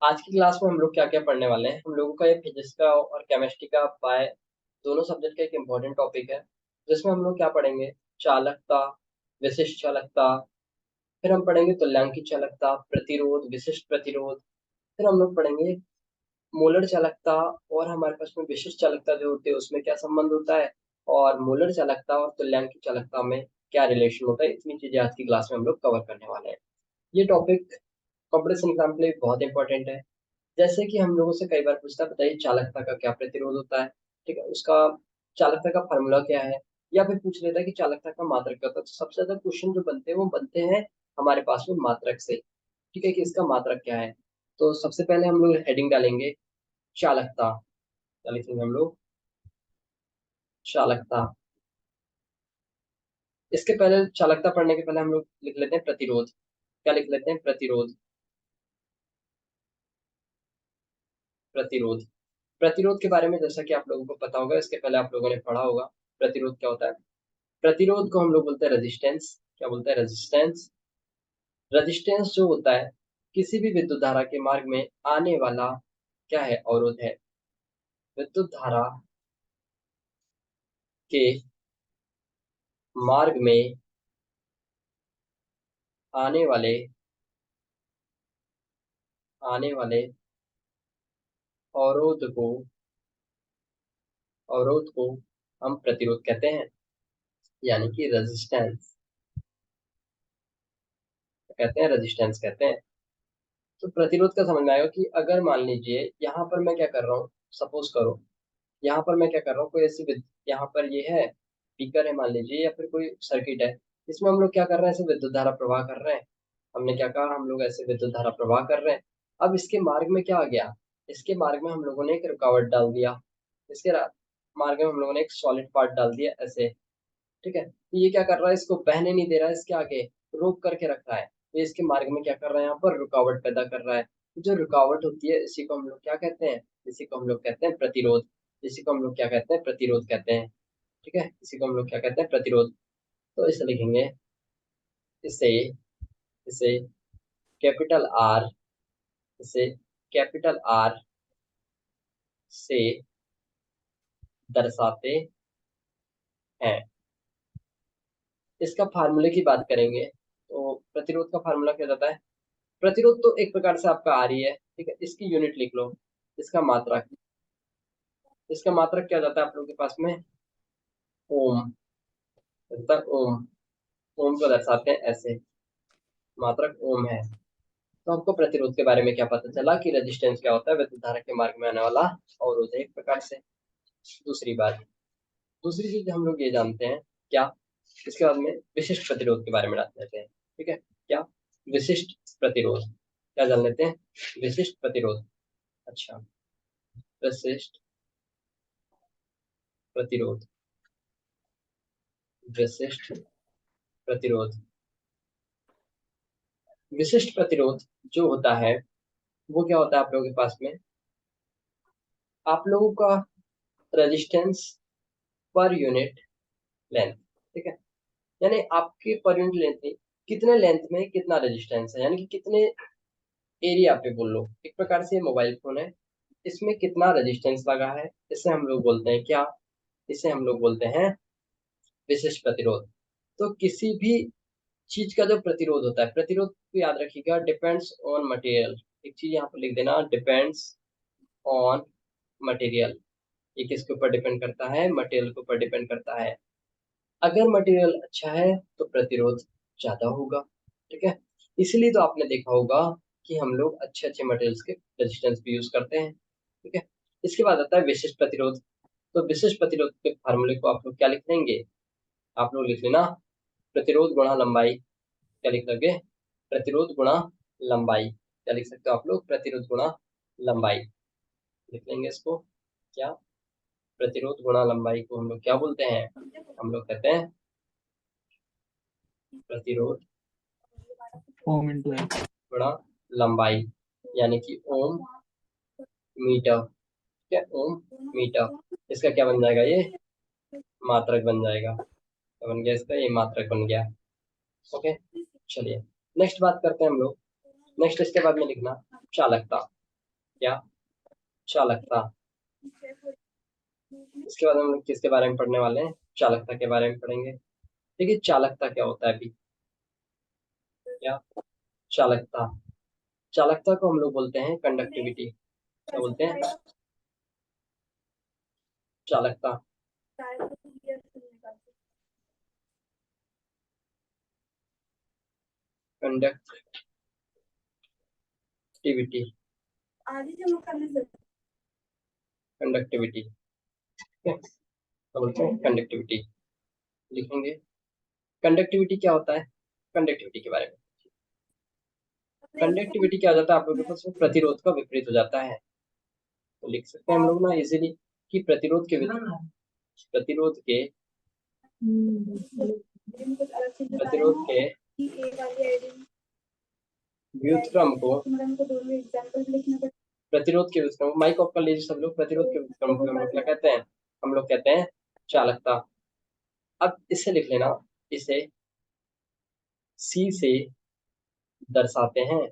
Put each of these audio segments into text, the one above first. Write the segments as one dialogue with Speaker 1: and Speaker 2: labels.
Speaker 1: आज की क्लास में हम लोग क्या क्या पढ़ने वाले हैं। हम लोगों का ये फिजिक्स का और केमिस्ट्री का बाय दोनों सब्जेक्ट का एक इम्पोर्टेंट टॉपिक है, जिसमें हम लोग क्या पढ़ेंगे, चालकता, विशिष्ट चालकता, फिर हम पढ़ेंगे तुल्यांकी चालकता, प्रतिरोध, विशिष्ट प्रतिरोध, फिर हम लोग पढ़ेंगे मोलर चालकता, और हमारे पास में विशिष्ट चालकता जो होती है उसमें क्या संबंध होता है, और मोलर चालकता और तुल्यांकी चालकता में क्या रिलेशन होता है। इतनी चीजें आज की क्लास में हम लोग कवर करने वाले हैं। ये टॉपिक कॉम्पिटिशन एग्जाम के लिए बहुत इंपॉर्टेंट है। जैसे कि हम लोगों से कई बार पूछता है, बताइए चालकता का क्या प्रतिरोध होता है, ठीक है, उसका चालकता का फार्मूला क्या है, या फिर पूछ लेता है कि चालकता का मात्रक क्या होता है। तो सबसे ज्यादा क्वेश्चन जो बनते हैं वो बनते हैं हमारे पास में मात्रक से, ठीक है, कि इसका मात्रक क्या है। तो सबसे पहले हम लोग हेडिंग डालेंगे चालकता। क्या लिखेंगे हम लोग, चालकता। इसके पहले चालकता पढ़ने के पहले हम लोग लिख लेते हैं प्रतिरोध। क्या लिख लेते हैं, प्रतिरोध। प्रतिरोध, प्रतिरोध के बारे में जैसा कि आप लोगों को पता होगा, इसके पहले आप लोगों ने पढ़ा होगा प्रतिरोध क्या होता है। प्रतिरोध को हम लोग बोलते हैं रेजिस्टेंस। क्या बोलते हैं, रेजिस्टेंस। रेजिस्टेंस जो होता है किसी भी विद्युत धारा के मार्ग में आने वाला क्या है, अवरोध है। विद्युत धारा के मार्ग में आने वाले आने वाले अवरोध को अवरोध को हम प्रतिरोध कहते हैं, यानी कि रेजिस्टेंस कहते हैं, रेजिस्टेंस कहते हैं। तो प्रतिरोध का समझ में आएगा कि अगर मान लीजिए यहाँ पर मैं क्या कर रहा हूँ, सपोज करो यहाँ पर मैं क्या कर रहा हूँ, कोई ऐसी यहाँ पर ये है, स्पीकर है मान लीजिए, या फिर कोई सर्किट है, इसमें हम लोग क्या कर रहे हैं, ऐसे विद्युत धारा प्रवाह कर रहे हैं। हमने क्या कहा, हम लोग ऐसे विद्युत धारा प्रवाह कर रहे हैं। अब इसके मार्ग में क्या आ गया, इसके मार्ग में हम लोगों ने एक रुकावट डाल दिया। इसके मार्ग में हम लोगों ने एक सॉलिड पार्ट डाल दिया ऐसे, ठीक है। तो ये क्या कर रहा है, इसको बहने नहीं दे रहा है, इसके आगे रोक करके रख रहा है। ये इसके मार्ग में क्या कर रहा है, यहाँ पर रुकावट पैदा कर रहा है। जो रुकावट होती है इसी को हम लोग क्या कहते हैं, इसी को हम लोग कहते हैं प्रतिरोध। इसी को हम लोग क्या कहते हैं, प्रतिरोध कहते हैं, ठीक है। इसी को हम लोग क्या कहते हैं, प्रतिरोध। तो इसे लिखेंगे, इसे इसे कैपिटल आर, इसे कैपिटल आर से दर्शाते हैं। इसका फार्मूले की बात करेंगे तो प्रतिरोध का फार्मूला क्या जाता है। प्रतिरोध तो एक प्रकार से आपका आ रही है, ठीक है, इसकी यूनिट लिख लो। इसका मात्रक, इसका मात्रक क्या जाता है आप लोगों के पास में, ओम। तक ओम, ओम को दर्शाते हैं ऐसे, मात्रक ओम है। तो आपको प्रतिरोध के बारे में क्या पता चला कि रेजिस्टेंस क्या होता है, विद्युत धारा के मार्ग में आने वाला अवरोध है एक प्रकार से। दूसरी बात, दूसरी चीज हम लोग ये जानते हैं क्या, इसके बाद में विशिष्ट प्रतिरोध के बारे में जान लेते हैं, ठीक है। क्या, विशिष्ट प्रतिरोध। क्या जान लेते हैं, विशिष्ट प्रतिरोध। अच्छा, विशिष्ट प्रतिरोध, विशिष्ट प्रतिरोध। विशिष्ट प्रतिरोध जो होता है वो क्या होता है आप लोगों के पास में, आप लोगों का रेजिस्टेंस पर यूनिट लेंथ, ठीक है। यानी आपके पर यूनिट लेंथ में कितने लेंथ में कितना रेजिस्टेंस है, यानी कि कितने एरिया पे बोल लो, एक प्रकार से मोबाइल फोन है, इसमें कितना रेजिस्टेंस लगा है, इसे हम लोग बोलते हैं क्या, इसे हम लोग बोलते हैं विशिष्ट प्रतिरोध। तो किसी भी चीज का जो प्रतिरोध होता है, प्रतिरोध को याद रखिएगा, डिपेंड्स ऑन मटेरियल। एक चीज यहाँ पर लिख देना, डिपेंड्स ऑन मटेरियल। ये किसके ऊपर डिपेंड करता है, मटेरियल के ऊपर डिपेंड करता है। अगर मटेरियल अच्छा है तो प्रतिरोध ज्यादा होगा, ठीक है। इसलिए तो आपने देखा होगा कि हम लोग अच्छे अच्छे मटेरियल्स के रेजिस्टेंस भी यूज करते हैं, ठीक है। इसके बाद आता है विशिष्ट प्रतिरोध। तो विशिष्ट प्रतिरोध के फार्मूले को आप लोग क्या लिख लेंगे, आप लोग लिख लेना, प्रतिरोध गुणा लंबाई। क्या लिख लोगे, प्रतिरोध गुणा लंबाई। क्या लिख सकते हो आप लोग, प्रतिरोध गुणा लंबाई लिख लेंगे इसको। क्या, प्रतिरोध गुणा लंबाई को हम लोग क्या बोलते हैं, हम लोग कहते हैं प्रतिरोध
Speaker 2: ओम इंटू एल।
Speaker 1: गुणा लंबाई, यानी कि ओम मीटर। क्या, ओम मीटर। इसका क्या बन जाएगा, ये मात्रक बन जाएगा। क्या बन गया इसका, ये मात्रक बन गया। ओके, चलिए नेक्स्ट बात करते हैं हम लोग। नेक्स्ट इसके बाद में लिखना चालकता। क्या? चालकता। इसके बाद हम लोग किसके बारे में पढ़ने वाले हैं? चालकता के बारे में पढ़ेंगे। देखिए चालकता क्या होता है अभी। क्या? चालकता। चालकता को हम लोग बोलते हैं कंडक्टिविटी। क्या बोलते हैं? चालकता। कंडक्टिविटी। कंडक्टिविटी। क्या बोलते हैं? कंडक्टिविटी। लिखेंगे कंडक्टिविटी क्या होता है। कंडक्टिविटी के बारे में, कंडक्टिविटी क्या हो जाता है आप लोगों के पास में? प्रतिरोध का विपरीत हो जाता है। तो लिख सकते हैं हम लोग ना इजीली कि प्रतिरोध के प्रतिरोध के प्रतिरोध के व्युत्क्रम को, प्रतिरोध के व्युत्क्रम, माइक ऑफ कर लीजिए सब लोग। प्रतिरोध के व्युत्क्रम को हम लोग क्या कहते हैं? हम लोग कहते हैं चालकता। अब इसे लिख लेना, इसे सी से दर्शाते हैं,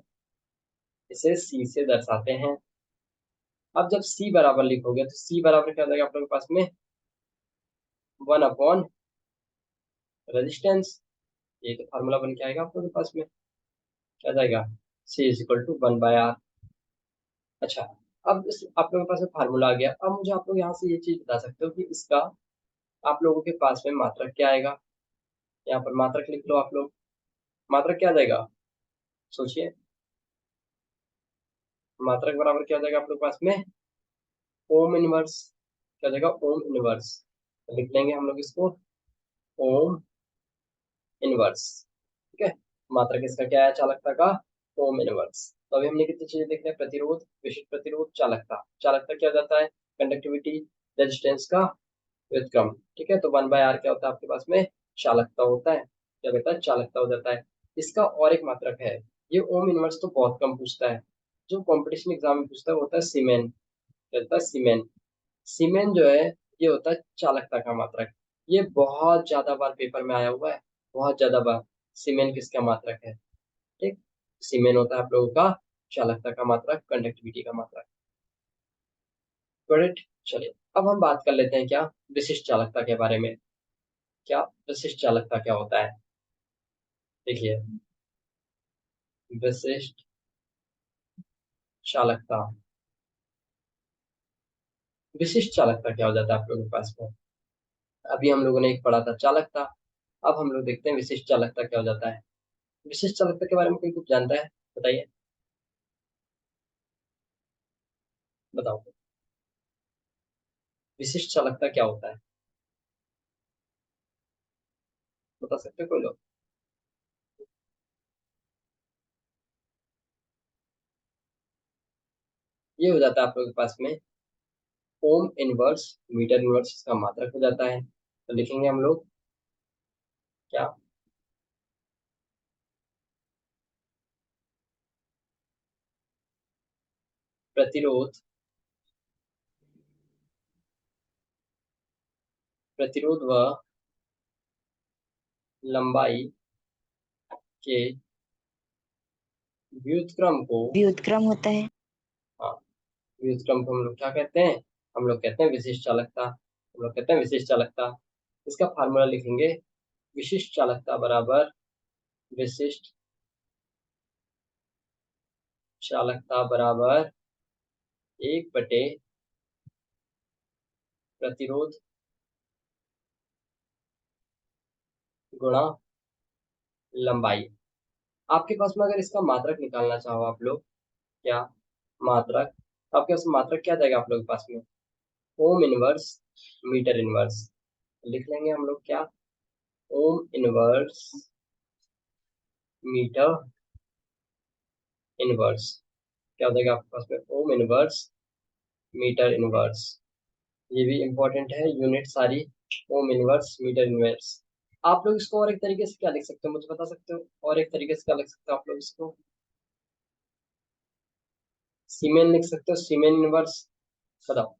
Speaker 1: इसे सी से दर्शाते हैं। अब जब सी बराबर लिखोगे तो सी बराबर क्या हो जाएगा आप लोगों के पास में? 1/, रेजिस्टेंस। ये तो फार्मूला बन के आएगा आप लोगों के पास में। क्या जाएगा? C = 1/R। अच्छा, अब इस आप लोगों के पास में फार्मूला आ गया। अब मुझे आप लोग यहाँ से ये चीज बता सकते हो कि इसका आप लोगों के पास में मात्रक क्या आएगा। यहाँ पर मात्रक लिख लो आप लोग। मात्रक क्या आ जाएगा? सोचिए, मात्रक बराबर क्या आ जाएगा आप लोग के पास में? Ohm inverse. क्या आ जाएगा? Ohm inverse. तो लिख लेंगे हम लोग इसको ओम इनवर्स। ठीक है, मात्रक इसका क्या है चालकता का? Ohm inverse. तो अभी हमने कितनी चीजें देख रहे हैं? प्रतिरोध, विशिष्ट प्रतिरोध, चालकता। चालकता क्या हो जाता है? कंडक्टिविटी, रेजिस्टेंस का व्युत्क्रम। ठीक है, तो 1/R क्या होता है आपके पास में? चालकता होता है। क्या कहता है? चालकता हो जाता है। इसका और एक मात्रक है, ये ओम इनवर्स तो बहुत कम पूछता है। जो कंपटीशन एग्जाम में पूछता है वो होता है सीमेन। क्या होता है? सीमेन। सीमेन जो है ये होता है चालकता का मात्रक। ये बहुत ज्यादा बार पेपर में आया हुआ है, बहुत ज्यादा बार। सीमेन किसका मात्रक है? ठीक, सीमेन होता है आप लोगों का चालकता का मात्रक, कंडक्टिविटी का मात्रक। करेक्ट। चलिए अब हम बात कर लेते हैं क्या? विशिष्ट चालकता के बारे में। क्या विशिष्ट चालकता क्या होता है? देखिए, विशिष्ट चालकता, विशिष्ट चालकता क्या हो जाता है आप लोगों के पास में? अभी हम लोगों ने एक पढ़ा था चालकता, अब हम लोग देखते हैं विशिष्ट चालकता क्या हो जाता है। विशिष्ट चालकता के बारे में कोई कुछ जानता है? बताइए, बताओ। विशिष्ट चालकता क्या होता है? बता सकते हो कोई लोग? ये हो जाता है आप लोगों के पास में ओम इनवर्स मीटर इनवर्स, इसका मात्रक हो जाता है। तो लिखेंगे हम लोग क्या? प्रतिरोध, प्रतिरोध व लंबाई के व्युत्क्रम को,
Speaker 3: व्युत्क्रम होता है।
Speaker 1: हाँ, व्युत्क्रम को हम लोग क्या कहते हैं? हम लोग कहते हैं विशिष्ट चालकता। हम लोग कहते हैं विशिष्ट चालकता। इसका फार्मूला लिखेंगे, विशिष्ट चालकता बराबर विशिष्ट चालकता बराबर 1/, प्रतिरोध गुणा लंबाई। आपके पास में अगर इसका मात्रक निकालना चाहो आप लोग, क्या मात्रक? आपके पास मात्रक क्या जाएगा आप लोग के पास में? Ohm inverse metre inverse. लिख लेंगे हम लोग क्या? Ohm inverse metre inverse. क्या हो जाएगा आपके पास में? Ohm inverse metre inverse. ये भी इंपॉर्टेंट है, यूनिट सारी ओम इनवर्स मीटर इनवर्स। आप लोग इसको और एक तरीके से क्या लिख सकते हो, मुझे बता सकते हो? और एक तरीके से क्या लिख सकते हो आप लोग इसको? सीमेन लिख सकते हो, सीमेन इनवर्स। बताओ।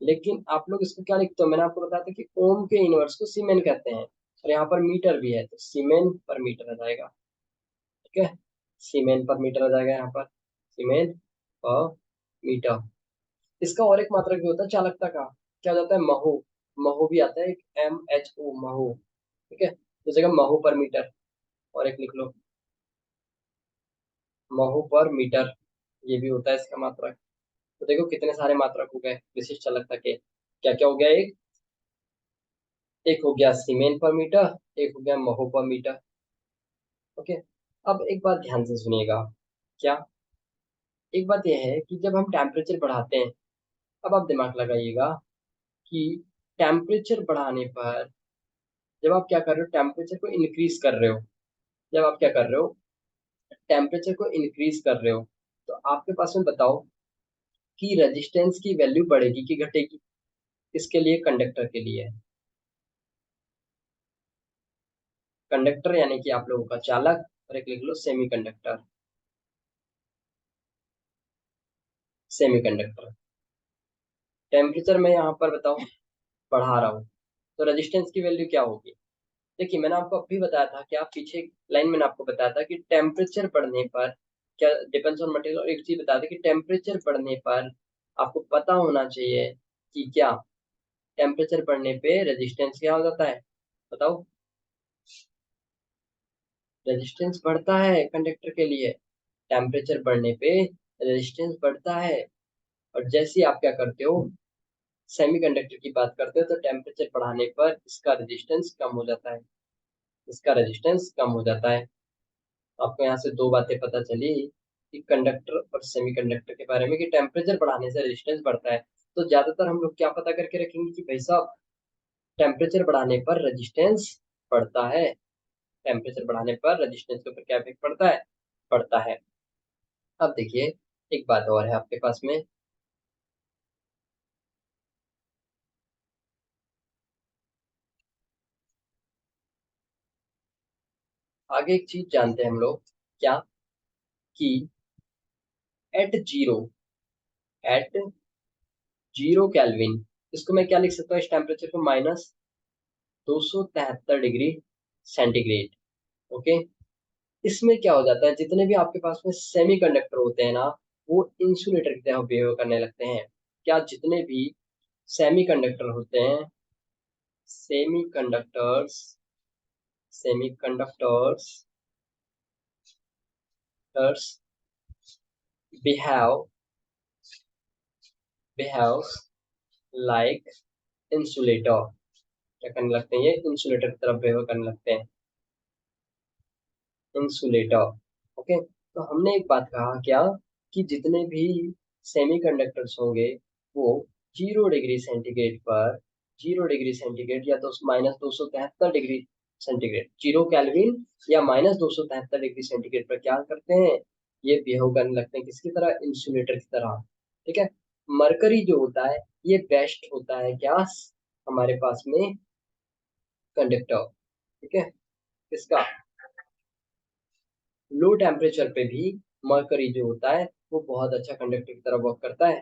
Speaker 1: लेकिन आप लोग इसको क्या लिखते हो? मैंने आपको बताया था कि ओम के इनवर्स को सीमेन कहते हैं, और यहाँ पर मीटर भी है तो सीमेन पर मीटर आ जाएगा। ठीक है, सीमेन पर मीटर आ जाएगा यहाँ पर, सीमेन पर मीटर। इसका और एक मात्रक भी होता है चालकता का, क्या हो जाता है, महो। महो भी आता है, एक MHO, महो। ठीक है, तो जगह महो पर मीटर, और एक लिख लो, महो पर मीटर, ये भी होता है इसका मात्रक। तो देखो कितने सारे मात्रक हो गए विशिष्ट चालकता के। क्या क्या हो गया, एक एक हो गया सीमेन पर मीटर, एक हो गया महो पर मीटर। ओके, अब एक बात ध्यान से सुनिएगा। क्या, एक बात यह है कि जब हम टेम्परेचर बढ़ाते हैं, अब आप दिमाग लगाइएगा कि टेम्परेचर बढ़ाने पर, जब आप क्या कर रहे हो, टेम्परेचर को इंक्रीज कर रहे हो, जब आप क्या कर रहे हो, टेम्परेचर को इंक्रीज कर रहे हो, तो आपके पास में बताओ कि रेजिस्टेंस की वैल्यू बढ़ेगी कि घटेगी। किसके लिए, कंडक्टर के लिए। कंडक्टर यानी कि आप लोगों का चालक, और एक लिख लो semiconductor. Semiconductor, temperature में यहाँ पर बताओ बढ़ा रहा हूँ, तो रेजिस्टेंस की वैल्यू क्या होगी। देखिए मैंने आपको अभी बताया था कि आप पीछे लाइन में आपको बताया था कि टेम्परेचर बढ़ने पर क्या डिपेंड्स ऑन मटेरियल, और एक चीज बताया था कि टेम्परेचर बढ़ने पर आपको पता होना चाहिए कि क्या, टेम्परेचर बढ़ने पे रेजिस्टेंस क्या हो जाता है, बताओ। रेजिस्टेंस बढ़ता है कंडक्टर के लिए, टेम्परेचर बढ़ने पे रेजिस्टेंस बढ़ता है। और जैसे ही आप क्या करते हो, सेमीकंडक्टर की बात करते हो, तो टेम्परेचर बढ़ाने पर इसका रेजिस्टेंस कम हो जाता है, इसका रेजिस्टेंस कम हो जाता है। आपको यहाँ से दो बातें पता चली कि कंडक्टर और सेमीकंडक्टर के बारे में, कि टेम्परेचर बढ़ाने से रेजिस्टेंस बढ़ता है। तो ज्यादातर हम लोग क्या पता करके रखेंगे कि भाई साहब, टेम्परेचर बढ़ाने पर रेजिस्टेंस बढ़ता है, टेम्परेचर बढ़ाने पर रेजिस्टेंस के ऊपर क्या इफेक्ट पड़ता है, बढ़ता है। अब देखिए एक बात और है आपके पास में, आगे एक चीज जानते हैं हम लोग, क्या, कि eight zero, eight zero kelvin, इसको मैं क्या लिख सकता हूँ, इस टेम्परेचर को -273 डिग्री सेंटीग्रेड। ओके, इसमें क्या हो जाता है, जितने भी आपके पास में सेमी कंडक्टर होते हैं ना, वो इंसुलेटर की तरह बिहेव करने लगते हैं। क्या, जितने भी सेमी कंडक्टर होते हैं, semi conductors, semi conductors behave behaves like insulator. क्या करने लगते हैं, ये इंसुलेटर की तरफ बिहेव करने लगते हैं, इंसुलेटर। ओके, तो हमने एक बात कहा क्या, कि जितने भी सेमीकंडक्टर्स होंगे वो 0 डिग्री सेंटीग्रेड पर, 0 डिग्री सेंटीग्रेड या तो -273 डिग्री सेंटीग्रेड, 0 कैलविन या -273 डिग्री सेंटीग्रेड पर क्या करते हैं, ये बिहेव करने लगते हैं किसकी तरह, इंसुलेटर की तरह। ठीक है, मरकरी जो होता है ये बेस्ट होता है क्या, हमारे पास में कंडक्टर। ठीक है, इसका लो टेम्परेचर पे भी मरकरी जो होता है वो बहुत अच्छा कंडक्टर की तरह वर्क करता है।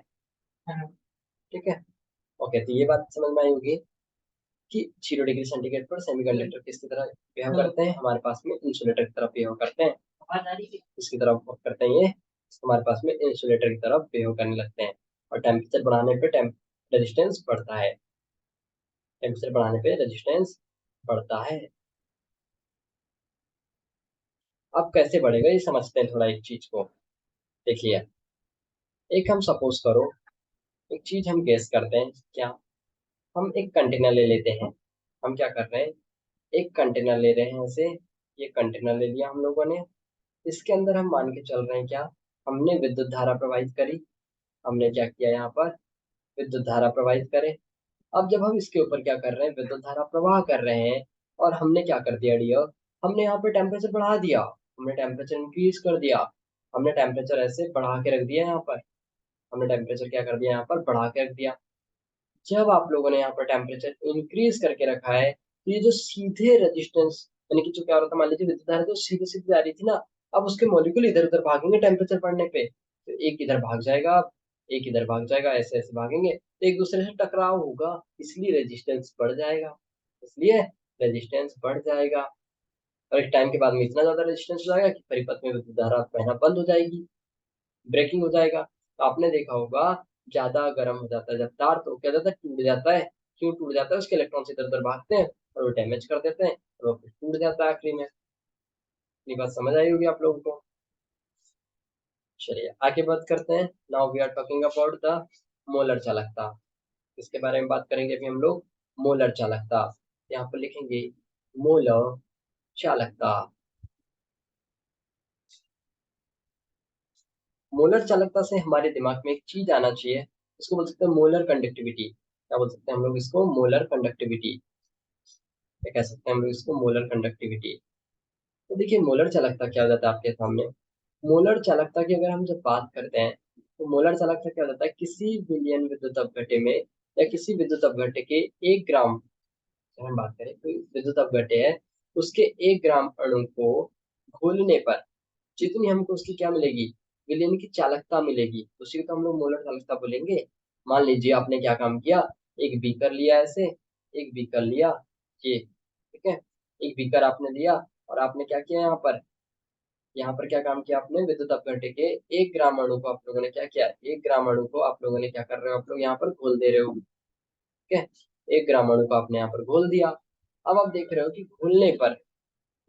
Speaker 1: ठीक है, ओके, तो ये बात समझ में आई होगी कि 0 डिग्री सेंटीग्रेड पर सेमीकंडक्टर किसकी तरह बिहेव करते हैं, हमारे पास में इंसुलेटर की तरह बिहेव करते हैं, इसकी तरह वर्क करते हैं ये, हमारे पास में इंसुलेटर की तरह बिहेव करने लगते हैं। और टेम्परेचर बढ़ाने पे रेजिस्टेंस बढ़ता है, टेम्परेचर बढ़ाने पे रेजिस्टेंस बढ़ता है। अब कैसे बढ़ेगा ये समझते हैं थोड़ा एक चीज को। देखिए, एक हम सपोज करो, एक चीज हम गेस करते हैं, क्या, हम एक कंटेनर ले लेते हैं, हम क्या कर रहे हैं, एक कंटेनर ले रहे हैं ऐसे, ये कंटेनर ले लिया हम लोगों ने, इसके अंदर हम मान के चल रहे हैं क्या, हमने विद्युत धारा प्रवाहित करी, हमने क्या किया यहाँ पर, विद्युत धारा प्रवाहित करे। अब जब हम इसके ऊपर क्या कर रहे हैं, विद्युत धारा प्रवाह कर रहे हैं, और हमने क्या कर दिया डियर, हमने यहाँ पे टेम्परेचर बढ़ा दिया, हमने टेम्परेचर इंक्रीज कर दिया, हमने टेम्परेचर ऐसे बढ़ा के रख दिया यहाँ पर, हमने टेम्परेचर क्या कर दिया यहाँ पर, बढ़ा के रख दिया। जब आप लोगों ने यहाँ पर टेम्परेचर इंक्रीज करके रखा है, तो ये जो सीधे रेजिस्टेंस, यानी कि जो क्या हो रहा था, मान लीजिए विद्युत धारा तो सीधे सीधे जा रही थी ना, अब उसके मॉलिक्यूल इधर उधर भागेंगे टेम्परेचर बढ़ने पे, तो एक इधर भाग जाएगा, एक इधर भाग जाएगा, ऐसे ऐसे भागेंगे तो एक दूसरे से टकराव होगा, इसलिए रेजिस्टेंस बढ़ जाएगा, इसलिए रेजिस्टेंस बढ़ जाएगा। और एक टाइम के बाद में इतना ज्यादा रेजिस्टेंस हो जाएगा कि परिपथ में विद्युत धारा बहना बंद हो जाएगी, ब्रेकिंग हो जाएगा। तो आपने देखा होगा ज्यादा गर्म हो जाता है जब तार, तो क्या जाता है, टूट जाता है। क्यों टूट जाता है? उसके इलेक्ट्रॉन्स इधर उधर भागते हैं और वो डैमेज कर देते हैं और वो फिर टूट जाता है आखिरी में। ये बात समझ आई होगी आप लोगों को। चलिए आगे बात करते हैं। Now we are talking about the molar चालकता। इसके बारे में बात करेंगे अभी हम लोग। मोलर चालकता, यहाँ पर लिखेंगे मोलर चालकता। मोलर चालकता से हमारे दिमाग में एक चीज आना चाहिए, इसको बोल सकते हैं मोलर कंडक्टिविटी। क्या बोल सकते हैं हम लोग इसको? Molar conductivity. क्या कह सकते हैं हम लोग इसको? Molar conductivity. तो देखिए मोलर चालकता क्या हो जाता है आपके सामने। मोलर चालकता की अगर हम जब बात करते हैं, तो मोलर चालकता क्या हो जाता है, किसी विलियन विद्युत अपघट्य में या किसी विद्युत अपघट्य के 1 ग्राम, अगर हम बात करें तो विद्युत अपघट्य है, उसके 1 ग्राम अणु को घोलने पर जितनी हमको उसकी क्या मिलेगी, विलयन की चालकता मिलेगी, उसी को तो हम लोग मोलर चालकता बोलेंगे। मान लीजिए आपने क्या काम किया, एक बीकर लिया ऐसे, एक बीकर लिया ये, ठीक है, एक बीकर आपने लिया और आपने क्या किया यहाँ पर क्या काम किया आपने, विद्युत अपघट्य के 1 ग्राम अणु को आप लोगों ने क्या किया, 1 ग्राम अणु को आप लोगों ने क्या कर रहे हो, आप लोग यहाँ पर घोल दे रहे हो, ठीक है। 1 ग्राम अणु को आपने यहाँ पर घोल दिया। अब आप देख रहे हो कि घुलने पर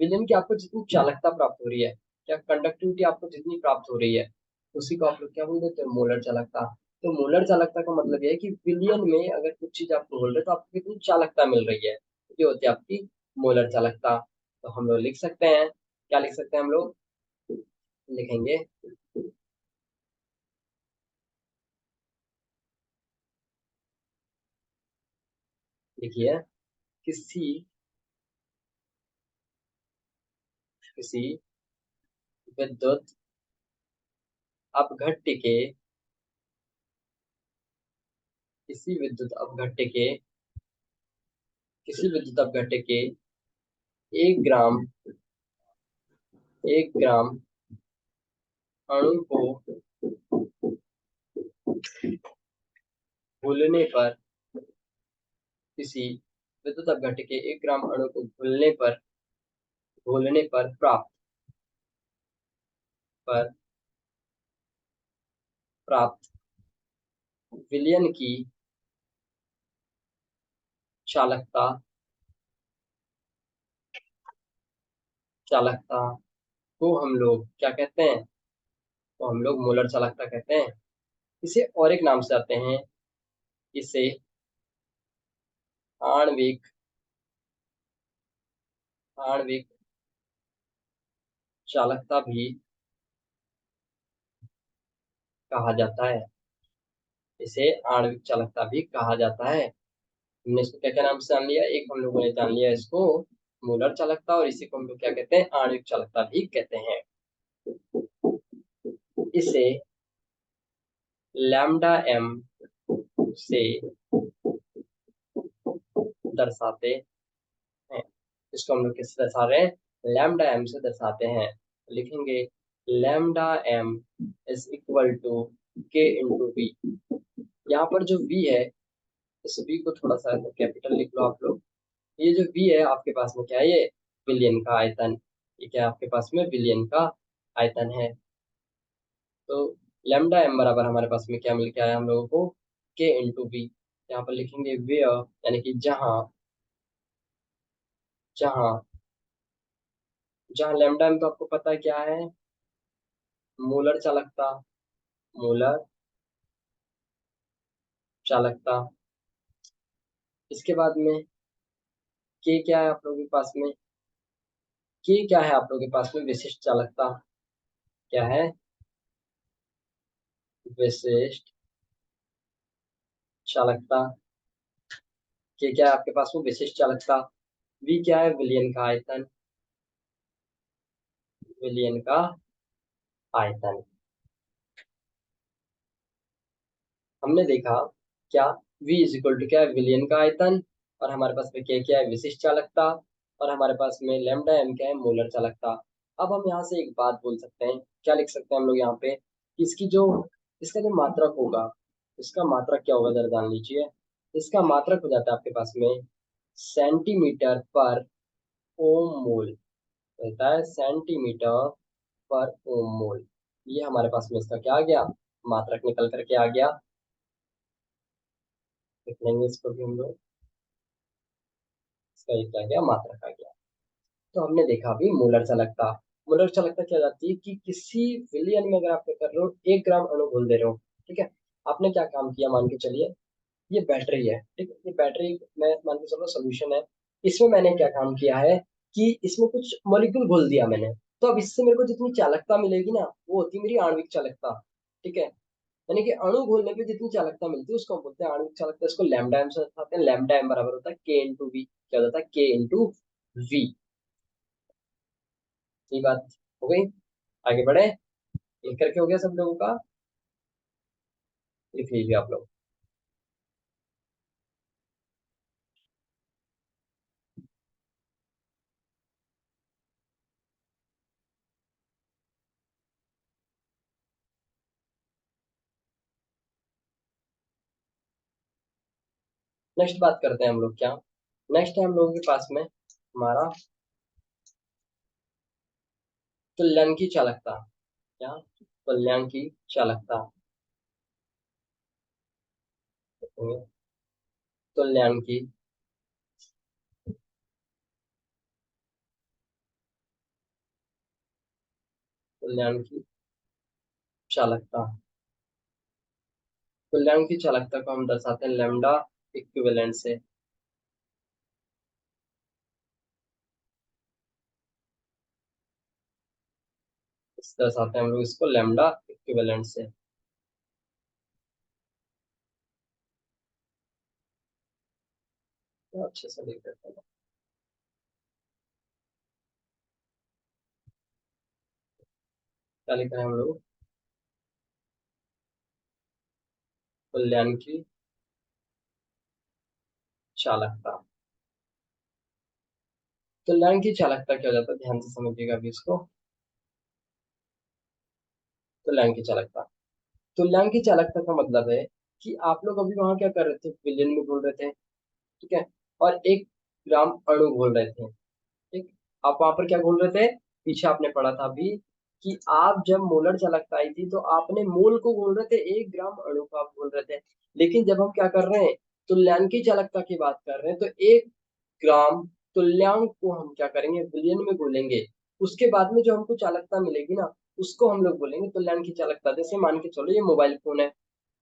Speaker 1: विलयन की आपको जितनी चालकता प्राप्त हो रही है, क्या कंडक्टिविटी आपको जितनी प्राप्त हो रही है, उसी को आप लोग क्या बोल देते हैं, मोलर चालकता। तो मोलर चालकता का मतलब यह है कि विलयन में अगर कुछ चीज आप बोल रहे हो तो आपको कितनी चालकता मिल रही है, ये होती है आपकी मोलर चालकता। तो हम लोग लिख सकते हैं, क्या लिख सकते हैं हम लोग, लिखेंगे लिखिए किसी किसी विद्युत अपघट्य के किसी विद्युत अपघट्य के किसी विद्युत अपघट्य के 1 ग्राम 1 ग्राम अणु को घुलने पर किसी विद्युत अपघट्य के 1 ग्राम अणु को घोलने पर पर प्राप्त विलयन की चालकता चालकता को हम लोग क्या कहते हैं, तो हम लोग मोलर चालकता कहते हैं। इसे और एक नाम से आते हैं, इसे आणविक आणविक चालकता भी कहा जाता है। इसे आणविक चालकता भी कहा जाता है। हमने इसको क्या क्या नाम से जान लिया, एक हम लोगों ने जान लिया इसको मोलर चालकता, और इसी को हम लोग क्या कहते हैं, आणविक चालकता भी कहते हैं। इसे लैम्डा एम से दर्शाते हैं। इसको हम लोग किससे दर्शा रहे हैं, लैम्डा एम से दर्शाते हैं। लिखेंगे lambda M is equal to K into V. यहाँ पर जो वी है, इस वी को थोड़ा सा कैपिटल लिख लो आप लोग। ये जो वी है आपके पास में क्या है, ये विलियन का आयतन, ये क्या है आपके पास में, विलियन का आयतन है। तो लैम्डा एम बराबर हमारे पास में क्या मिल के आया हम लोगों को, के इंटू वी। यहाँ पर लिखेंगे वेयर, यानी कि जहां जहां जहां लैम्डा एम तो आपको पता है क्या है, मोलर चालकता, मोलर चालकता। इसके बाद में के क्या है आप लोगों के पास में, के क्या है आप लोगों के पास में, विशिष्ट चालकता। क्या है, विशिष्ट चालकता। के क्या है आपके पास में, विशिष्ट चालकता। वी क्या है, विलियन का आयतन, विलियन का आयतन। हमने देखा क्या, V इज इक्वल टू क्या है, विलियन का आयतन, और हमारे पास में क्या है, विशिष्ट चालकता, और हमारे पास में लैम्डा एम क्या है, मोलर चालकता। अब हम यहाँ से एक बात बोल सकते हैं, क्या लिख सकते हैं हम लोग यहाँ पे, कि इसका जो मात्रक होगा, इसका मात्रक क्या होगा, जरा जान लीजिए। इसका मात्रक हो जाता है आपके पास में सेंटीमीटर पर ओम मोल, रहता है सेंटीमीटर पर ओम मोल। ये हमारे पास में इसका क्या आ गया, मात्रक निकल करके आ गया, लिख लेंगे इसको भी हम लोग, इसका ये क्या गया, मात्रक आ गया। तो हमने देखा अभी मोलर चालकता। मोलर चालकता क्या जाती है कि किसी विलयन में अगर आप क्या कर रहे हो, 1 ग्राम अणु घोल दे रहे हो, ठीक है। आपने क्या काम किया, मान के चलिए ये बैटरी है, ठीक है, ये बैटरी मैं मान के चलो सोल्यूशन है। इसमें मैंने क्या काम किया है कि इसमें कुछ मॉलिक्यूल घोल दिया मैंने। तो अब इससे मेरे को जितनी चालकता मिलेगी ना, वो होती है मेरी आणविक चालकता, ठीक है। यानी कि अणु घोलने पे जितनी चालकता मिलती है उसको हम बोलते हैं आणविक चालकता। इसको लैम्डा एम से बताते हैं। लैम्डा एम बराबर होता है के इंटू वी। क्या होता है, के इंटू वी। ये बात हो गई। आगे बढ़े, एक करके हो गया सब लोगों का, लिख लीजिए आप लोग। नेक्स्ट बात करते हैं हम लोग क्या, नेक्स्ट है हम लोगों के पास में हमारा तुल्यांक की चालकता। क्या, तुल्यांक की चालकता। तुल्यांक की तुल्यांक की चालकता। तुल्यांक की चालकता को हम दर्शाते हैं लैम्डा इक्विवेलेंट से। इस दर्शाते हैं हम लोग इसको लैम्डा इक्विवेलेंट से। तो अच्छे से लिख देते हैं। क्या लिख रहे हैं हम लोग, तुल्यांक की चालकता। तुल्यांक की चालकता क्या हो जाता है, ध्यान से समझिएगा अभी इसको। तुल्यांक की चालकता, तुल्यांक की चालकता का मतलब है कि आप लोग अभी वहां क्या कर रहे थे, विलयन में बोल रहे थे, ठीक है, और 1 ग्राम अणु घोल रहे थे, ठीक। आप वहां पर क्या घोल रहे थे, पीछे आपने पढ़ा था अभी कि आप जब मोलर चालकता आई थी तो आपने मोल को घोल रहे थे, 1 ग्राम अणु को आप घोल रहे थे। लेकिन जब हम क्या कर रहे हैं, तुल्यांकी चालकता की बात कर रहे हैं, तो 1 ग्राम तुल्यांक को हम क्या करेंगे, विलयन में घोलेंगे। उसके बाद में जो हमको चालकता मिलेगी ना, उसको हम लोग बोलेंगे तुल्यांक की चालकता। जैसे मान के चलो ये मोबाइल फोन है,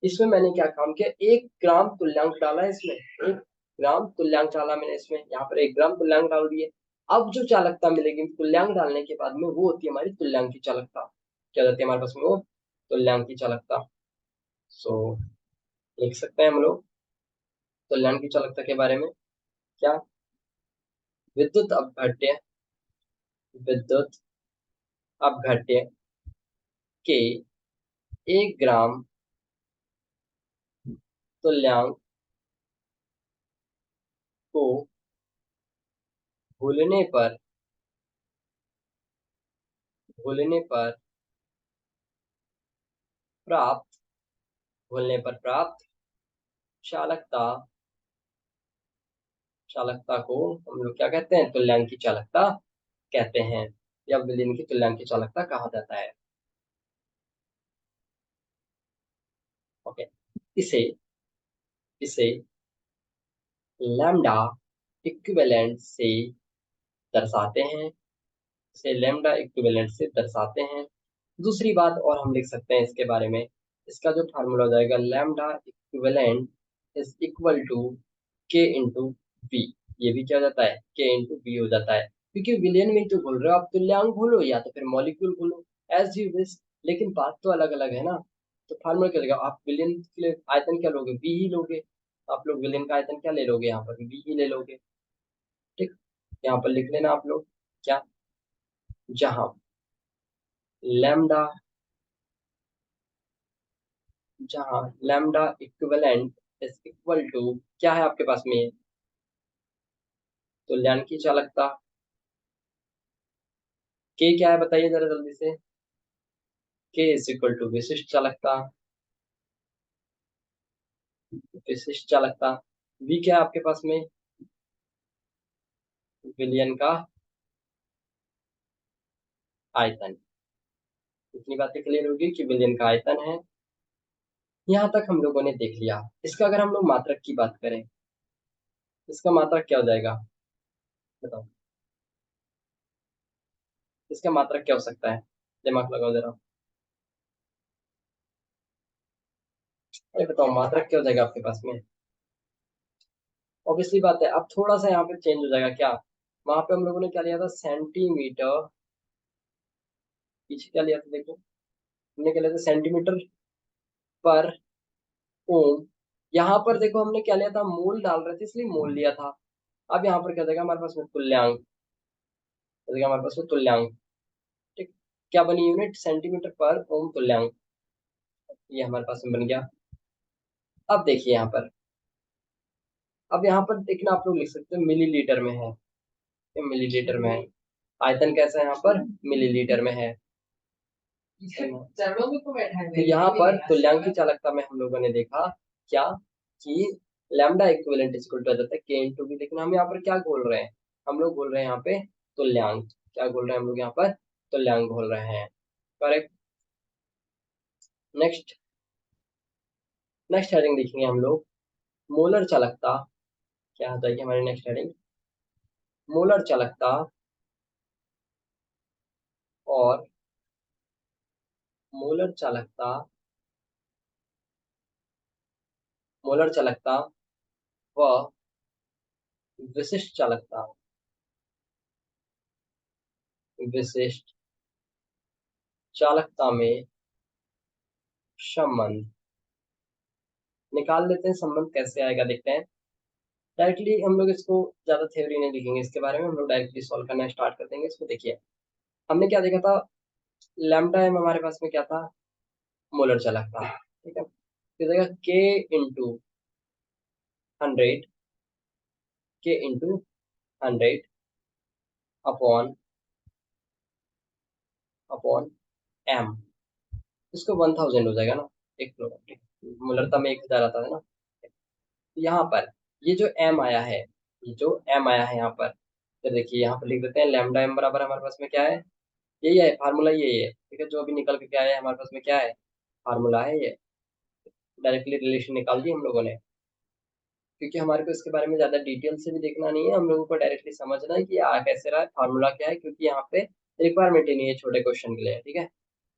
Speaker 1: इसमें मैंने क्या काम किया, 1 ग्राम तुल्यांक डाला है इसमें, 1 ग्राम तुल्यांक डाला मैंने इसमें, यहाँ पर 1 ग्राम तुल्यांक डाल दिए। अब जो चालकता मिलेगी तुल्यांक डालने के बाद में, वो होती है हमारी तुल्यांक की चालकता। क्या होती है हमारे पास में, वो तुल्यांक की चालकता। सो लिख सकते हैं हम लोग तुल्यांक की चालकता के बारे में क्या, विद्युत अपघट्य, विद्युत अपघट्य के 1 ग्राम तुल्यांक को भूलने पर, भूलने पर प्राप्त, भूलने पर प्राप्त चालकता, चालकता को हम लोग क्या कहते हैं, तुल्यांक की चालकता कहते हैं, या विलयन की तुल्यांक की चालकता कहा जाता है। ओके, इसे इसे लैम्डा इक्विवेलेंट से दर्शाते हैं, इसे लैम्डा इक्विवेलेंट से दर्शाते हैं। दूसरी बात और हम लिख सकते हैं इसके बारे में, इसका जो फार्मूला हो जाएगा, lambda equivalent is equal to K into V. ये भी क्या हो जाता है, के इंटू वी हो जाता है, क्योंकि विलियन में ही तो बोल रहे हो आप, तुल्यांक बोलो या तो फिर मॉलिक्यूल बोलो, एज यू विश। लेकिन बात तो अलग अलग है ना। तो फार्मूला क्या लगेगा, आप विलियन के लिए आयतन क्या लोगे, वी ही लोगे। आप लोग विलियन का आयतन क्या ले लोगे, यहाँ पर वी ही ले लोगे, ठीक। यहाँ पर लिख लेना आप लोग क्या, जहां लैम्डा, जहां lambda equivalent is equal to, क्या है आपके पास में, तुल्यांक की चालकता। के क्या है बताइए जरा जल्दी से, के इज इक्वल टू विशिष्ट चालकता, विशिष्ट चालकता। वी क्या है आपके पास में, विलयन का आयतन। इतनी बातें क्लियर होगी कि विलयन का आयतन है, यहाँ तक हम लोगों ने देख लिया। इसका अगर हम लोग मात्रक की बात करें, इसका मात्रक क्या हो जाएगा, बताओ। इसका मात्रक क्या हो सकता है, दिमाग लगाओ जरा। अरे बताओ मात्रक क्या हो जाएगा आपके पास में। ऑब्वियसली बात है, अब थोड़ा सा यहाँ पे चेंज हो जाएगा क्या। वहां पे हम लोगों ने क्या लिया था, सेंटीमीटर। पीछे क्या लिया था देखो, हमने क्या लिया था, सेंटीमीटर पर ओम। यहाँ पर देखो हमने क्या लिया था, मोल डाल रहे थे इसलिए मोल लिया था। अब यहाँ पर क्या हो जाएगा हमारे पास में, तुल्यांक हो जाएगा हमारे पास में, तुल्यांक। ठीक, क्या बनी यूनिट, सेंटीमीटर पर ओम तुल्यांक। ये हमारे पास में बन गया। अब देखिए यहाँ पर, अब यहाँ पर देखना आप लोग लिख सकते हो मिलीलीटर में है, ये मिलीलीटर में है। आयतन कैसा है यहाँ पर, मिलीलीटर में है। चरणों में तो बैठा है, तो यहाँ पर तुल्यांकी चालकता में हम लोगों ने देखा क्या, कि lambda equivalent is equal to आ जाता है के इंटू बी। लेकिन हम यहाँ पर क्या बोल रहे हैं, हम लोग बोल रहे हैं यहाँ पे तुल्यांक। क्या बोल रहे हैं हम लोग यहाँ पर, तुल्यांक बोल रहे हैं। करेक्ट। नेक्स्ट, नेक्स्ट हेडिंग देखेंगे हम लोग, मोलर चालकता। क्या आ जाएगी हमारी नेक्स्ट हेडिंग, मोलर चालकता और मोलर चालकता, मोलर चालकता व विशिष्ट चालकता, विशिष्ट चालकता में संबंध। निकाल लेते हैं संबंध कैसे आएगा, देखते हैं। डायरेक्टली हम लोग इसको ज्यादा थ्योरी नहीं लिखेंगे इसके बारे में, हम लोग डायरेक्टली सॉल्व करना स्टार्ट कर देंगे इसको। देखिए हमने क्या देखा था, लैम्डा एम हमारे पास में क्या था, मोलर चालकता। ठीक है, तो देखा के इंटू 100, के इंटू 100 अपॉन अपॉन एम। इसको 1000 हो जाएगा ना, 1 किलो। मोलरता में 1000 आता है ना। यहाँ पर ये जो एम आया है, ये जो एम आया है यहाँ पर, तो देखिए यहाँ पर लिख देते हैं लैम्डा एम बराबर हमारे पास में क्या है, यही है फार्मूला, यही है। ठीक है, जो अभी निकल के क्या आया है हमारे पास में, क्या है, फार्मूला है ये। डायरेक्टली रिलेशन निकाल दी हम लोगों ने, क्योंकि हमारे को इसके बारे में ज्यादा डिटेल से भी देखना नहीं है, हम लोगों को डायरेक्टली समझना है कि आ कैसे रहा है, फार्मूला क्या है, क्योंकि यहाँ पे रिक्वायरमेंट ही नहीं है छोटे क्वेश्चन के लिए। ठीक है,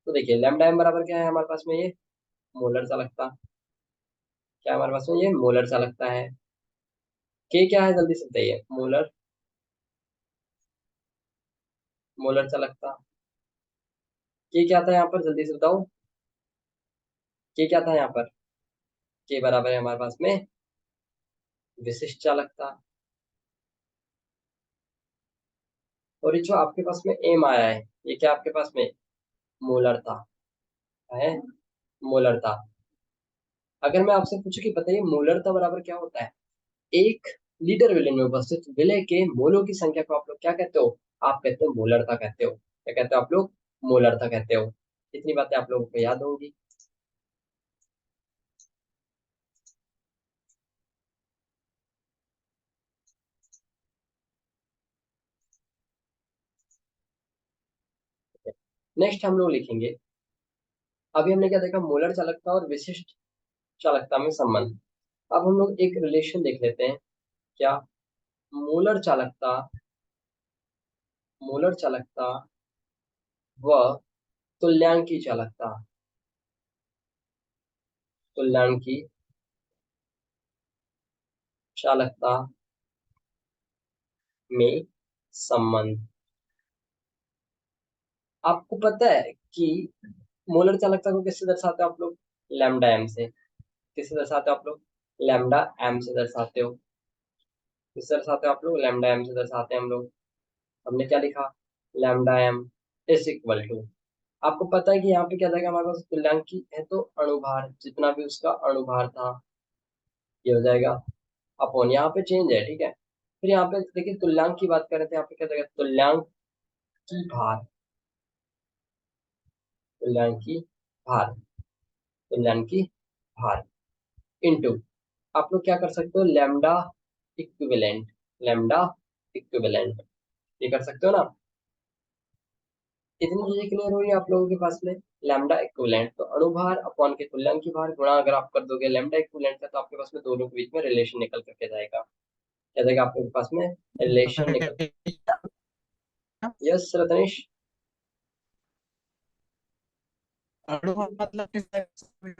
Speaker 1: तो देखिए लैम्डा एम बराबर क्या है हमारे पास में, ये मोलर चालकता। क्या है हमारे पास में, ये मोलर चालकता है। के क्या है जल्दी से बताइए, मोलर, मोलर चालकता। के क्या था यहाँ पर जल्दी से बताओ, के क्या था यहाँ पर, के बराबर है हमारे पास में विशिष्ट चालकता। और ये जो आपके पास में एम आया है, ये क्या आपके पास में, मोलरता है, मोलरता। अगर मैं आपसे पूछूं कि बताइए मोलरता बराबर क्या होता है, 1 लीटर विलेन में उपस्थित विलेय के मोलों की संख्या को आप लोग क्या कहते हो, आप कहते हो मोलरता कहते हो। क्या कहते हो आप लोग, मोलरता कहते हो। इतनी बातें आप लोगों को याद होंगी। नेक्स्ट हम लोग लिखेंगे, अभी हमने क्या देखा, मोलर चालकता और विशिष्ट चालकता में संबंध। अब हम लोग एक रिलेशन देख लेते हैं। क्या, मोलर चालकता, मोलर चालकता व तुल्यांकी चालकता, तुल्यांकी चालकता में संबंध। आपको पता है कि मोलर चालकता को किससे दर्शाते हो आप लोग, लैम्डा एम से। किससे दर्शाते हो आप लोग, लैम्डा एम से दर्शाते हो। किससे दर्शाते हो आप लोग, लैम्डा एम से दर्शाते हैं हम लोग। हमने क्या लिखा, lambda M is equal to, आपको पता है कि यहाँ पे क्या जाएगा हमारे पास, तुल्यांकी है तो अणुभार, जितना भी उसका अणुभार था ये हो जाएगा अपॉन, यहाँ पे चेंज है। ठीक है, फिर यहाँ पे देखिए तुल्यांक की बात करें तो यहाँ पे क्या जाएगा, तुल्यांक की भार, तुल्यांकी भार, तुल्यांकी भार इनटू, आप लोग क्या कर सकते हो, लैम्डा इक्विवेलेंट, लैम्डा इक्विवेलेंट, ये कर सकते हो ना। इतनी चीजें क्लियर हुई आप लोगों के पास में। लैम्डा इक्विवेलेंट, तो अणुभार अपॉन के तुल्यांकी भार गुणा अगर आप कर दोगे लैम्डा इक्विवेलेंट का, तो आपके पास में दोनों के बीच में रिलेशन निकल करके जाएगा। क्या जाएगा आपके पास में? रिलेशन निकल। यस रतनेश।
Speaker 2: अणुभार मतलब किस टाइप से?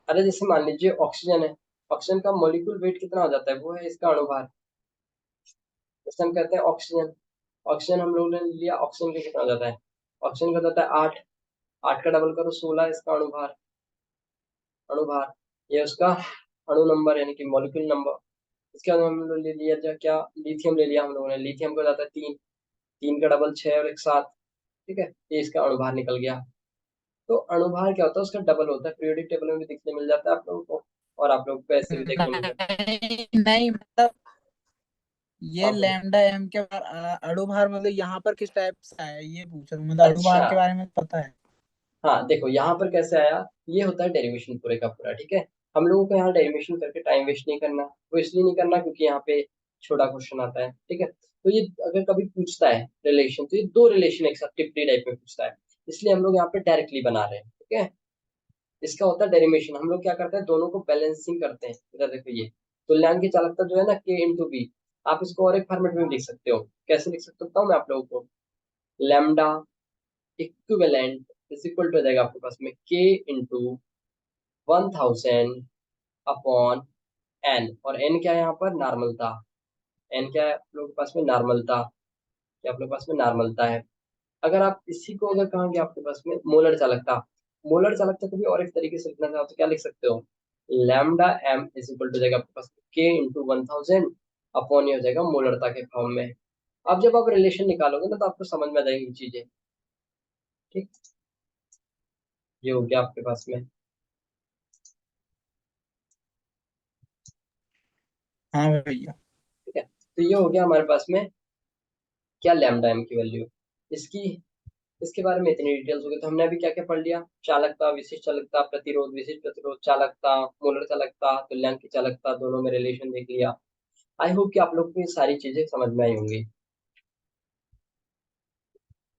Speaker 1: अरे जैसे मान लीजिए ऑक्सीजन है, ऑक्सीजन का मॉलिक्यूल वेट कितना हो जाता है, वो है इसका अणुभार। जैसे हम कहते हैं ऑक्सीजन, ऑक्सीजन हम लोगों ने लिया, ऑक्सीजन का कितना हो जाता है? ऑक्सीजन का हो जाता है 8, 8 का डबल करो 16 इसका अणुभार। अणुभार ये उसका अणु नंबर यानी कि मॉलिक्यूल नंबर। इसके बाद हम लोग ले लिया जा क्या, लिथियम ले लिया हम लोगों ने, लिथियम का हो जाता है 3, 3 का डबल 6 और एक 7। ठीक है, ये इसका अणुभार निकल गया। तो अणुभार क्या होता है, उसका डबल होता है, पीरियोडिक टेबल में भी दिखने मिल जाता है आप लोगों को, और आप लोगों को ऐसे भी देखने मिल जाता
Speaker 2: नहीं नहीं, मतलब
Speaker 1: है।
Speaker 2: ये
Speaker 1: आप बोलो।
Speaker 2: लैम्डा एम के बार अणुभार मतलब यहाँ पर किस टाइप से आया ये पूछ रहा हूँ, मतलब
Speaker 1: अच्छा,
Speaker 2: अणुभार के बारे में पता है।
Speaker 1: हाँ देखो यहाँ पर कैसे आया, ये होता है डेरिवेशन पूरे का पूरा। ठीक है, हम लोगों को यहाँ डेरिवेशन करके टाइम वेस्ट नहीं करना, वो इसलिए नहीं करना क्योंकि यहाँ पे छोटा क्वेश्चन आता है। ठीक है, तो ये अगर कभी पूछता है रिलेशन, तो ये दो रिलेशन एक साथ टिप्पणी टाइप में पूछता है, इसलिए हम लोग यहाँ पे डायरेक्टली बना रहे हैं। ठीक है, इसका होता है डेरिवेशन, हम लोग क्या करते हैं दोनों को बैलेंसिंग करते हैं। इधर देखो ये तुल्यांक की चालकता जो है ना, के इंटू बी, आप इसको और एक फॉर्मेट में भी लिख सकते हो। कैसे लिख सकते हो बताऊं मैं आप लोगों को। Lambda equivalent is equal to हो जाएगा आपके पास में के इंटू 1000 अपॉन एन, और एन क्या है यहाँ पर? नॉर्मलता। एन क्या है आप लोगों के पास में? नॉर्मलता। क्या आप लोगों के पास में नॉर्मलता है? अगर आप इसी को अगर कहोगे आपके पास में मोलर चालकता, मोलर चालकता को भी और एक तरीके से लिखना चाहो तो क्या लिख सकते हो? Lambda M is equal to जाएगा आपके पास के इंटू 1000 अपॉन ये हो जाएगा मोलरता के फॉर्म में। अब जब आप रिलेशन निकालोगे ना, तो आपको समझ में आ जाएंगी चीजें। ठीक, ये हो गया आपके पास में।
Speaker 2: हाँ भैया।
Speaker 1: ठीक है, तो ये हो गया हमारे पास में क्या, लैम्डा एम की वैल्यू। इसकी, इसके बारे में इतनी डिटेल्स हो गई, तो हमने अभी क्या क्या पढ़ लिया? चालकता, विशिष्ट चालकता, प्रतिरोध, विशिष्ट प्रतिरोध, चालकता, मोलर चालकता, तुल्यांक की चालकता, दोनों में रिलेशन देख लिया। आई होप कि आप लोग को ये सारी चीजें समझ में आई होंगी।